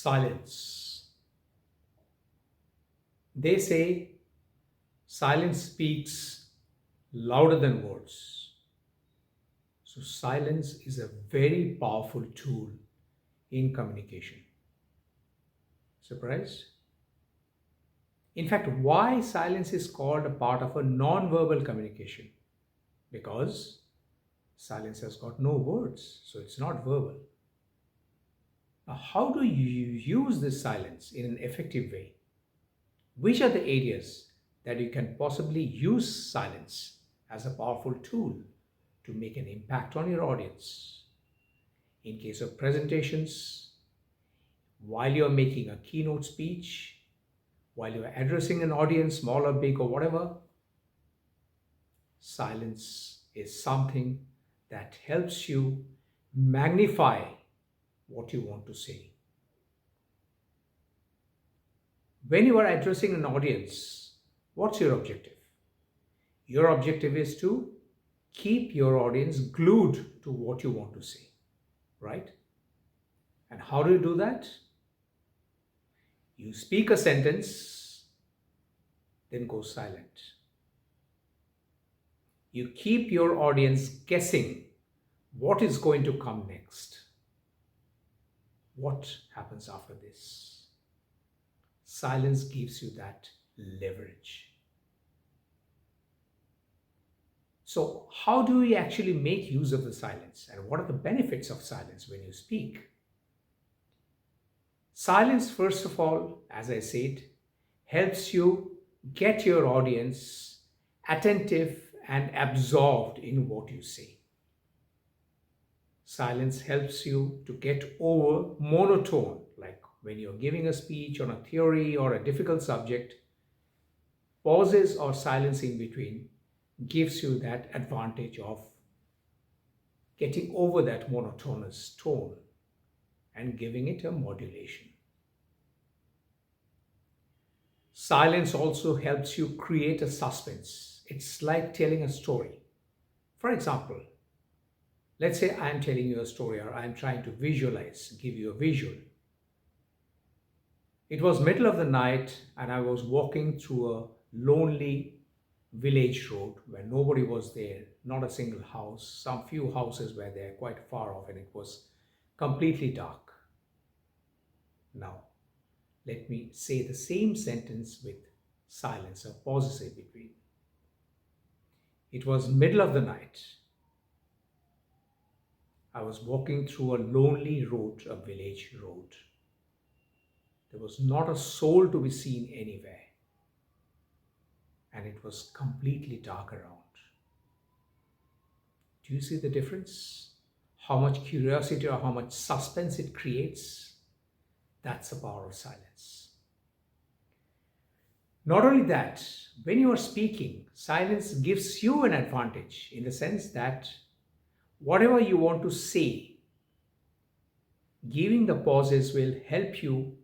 Silence. They say silence speaks louder than words. So, silence is a very powerful tool in communication. Surprised? In fact, why silence is called a part of a non-verbal communication? Because silence has got no words, so it's not verbal. Now, how do you use this silence in an effective way? Which are the areas that you can possibly use silence as a powerful tool to make an impact on your audience? In case of presentations, while you're making a keynote speech, while you're addressing an audience, small or big or whatever, silence is something that helps you magnify what you want to say. When you are addressing an audience, what's your objective? Your objective is to keep your audience glued to what you want to say, right? And how do you do that? You speak a sentence, then go silent. You keep your audience guessing what is going to come next. What happens after this? Silence gives you that leverage. So, how do we actually make use of the silence? And what are the benefits of silence when you speak? Silence, first of all, as I said, helps you get your audience attentive and absorbed in what you say. Silence helps you to get over monotone, like when you're giving a speech on a theory or a difficult subject, pauses or silence in between gives you that advantage of getting over that monotonous tone and giving it a modulation. Silence also helps you create a suspense. It's like telling a story. For example, let's say I'm telling you a story or I'm trying to visualize, give you a visual. It was middle of the night and I was walking through a lonely village road where nobody was there, not a single house. Some few houses were there quite far off and it was completely dark. Now, let me say the same sentence with silence or pauses in between. It was middle of the night. I was walking through a lonely road, a village road. There was not a soul to be seen anywhere. And it was completely dark around. Do you see the difference? How much curiosity or how much suspense it creates? That's the power of silence. Not only that, when you are speaking, silence gives you an advantage in the sense that whatever you want to say, giving the pauses will help you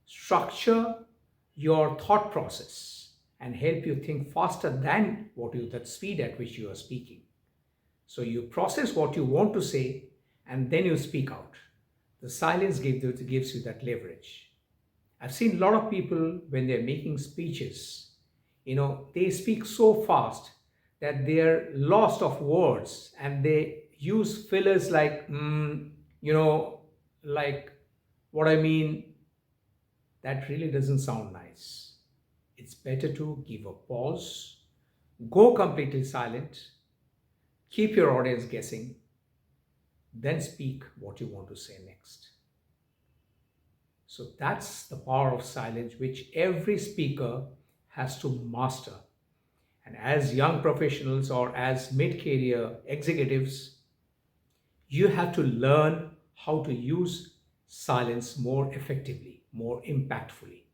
structure your thought process and help you think faster than that speed at which you are speaking. So you process what you want to say and then you speak out. The silence gives you that leverage. I've seen a lot of people when they're making speeches, they speak so fast that they're lost of words and they use fillers like, like what I mean, that really doesn't sound nice. It's better to give a pause, go completely silent, keep your audience guessing, then speak what you want to say next. So that's the power of silence, which every speaker has to master. And as young professionals or as mid-career executives, you have to learn how to use silence more effectively, more impactfully,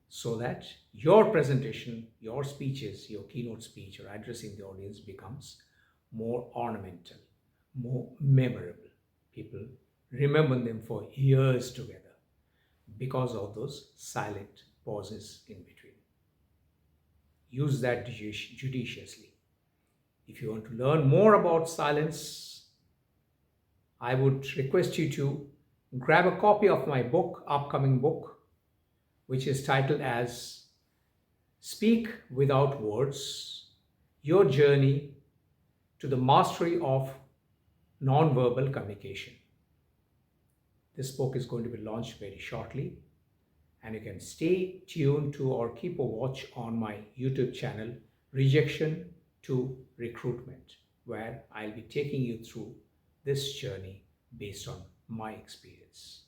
so that your presentation, your speeches, your keynote speech or addressing the audience becomes more ornamental, more memorable. People remember them for years together because of those silent pauses in between. Use that judiciously. If you want to learn more about silence, I would request you to grab a copy of my book, upcoming book, which is titled as Speak Without Words, Your Journey to the Mastery of Nonverbal Communication. This book is going to be launched very shortly, and you can stay tuned to or keep a watch on my YouTube channel, Rejection to Recruitment, where I'll be taking you through this journey based on my experience.